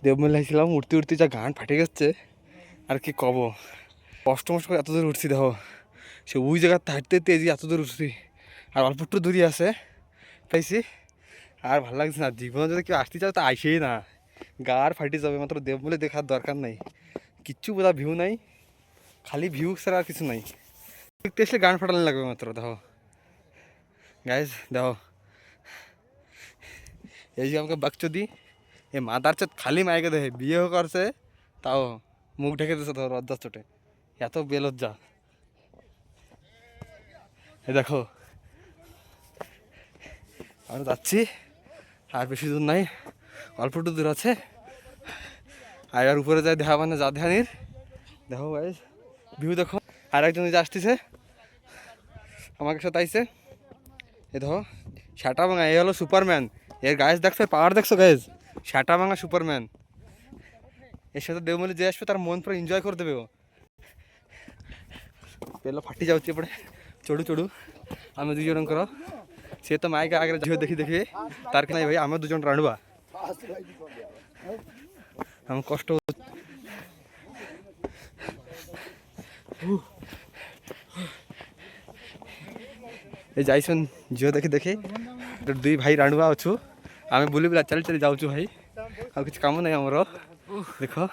দেবমূলে আসছিলাম, উঠতে উঠতে যা গান ফাটে গেছে আর কি কব। কষ্ট মষ্ট করে এত দূর উঠছি, দেখো সে ওই জায়গাতে হাঁটতে তেজি এত দূর উঠছি, আর অল্প একটু দূরই আছে পাইছি। আর ভালো লাগছে না, জীবনে যদি কেউ আসতে চাও তা আইসেই না, গা আর ফাটে যাবে। মাত্র দেবমূলে দেখার দরকার নাই, কিচ্ছু বোঝা ভিউ নাই, খালি ভিউ ছাড়া আর কিছু নাই। দেখতে আসলে গান ফাটানো লাগবে মাত্র। দেখো গাইজ, দেখো এই যে আমাকে বাকচোদি, এ মাদার চোদ খালি মাইকে দেখে বিয়েও করছে, তাও মুখ ঢেকে দিচ্ছে ধর লজ্জার চোটে, এত বেলজ্জা। এই দেখো আমরা যাচ্ছি, আর বেশি দূর নাই, অল্প একটু দূর আছে। আর আর উপরে যায় দেখা মানে যা ধ্যানির, দেখো গাইজ ভিউ দেখো। আর একজন যে আসতেছে আমাকে সাথে আইছে, এ দেখো শাটা ভাঙা, এই হলো সুপারম্যান। এর গায়েস দেখছো, পাওয়ার দেখছো গাইজ, শাটা ভাঙা সুপারম্যান। এর সাথে দেবমূলে যে আসবে তার মন পুরো এনজয় করে দেবে ও। পেলো ফাটি যাচ্ছে পড়ে, চড়ু চড়ু আমি দুজন কর। সে তো মাইকে আগে ঝিও দেখি দেখি, তার কি নাই ভাই, আমরা দুজন রানবা আমার কষ্ট। এই যাইছন ঝিও দেখি দেখি, দুই ভাই রাণুবা অছু, আমি বলি চালি চালি যাচ্ছু ভাই, আর কিছু কাম নাই আমার। দেখো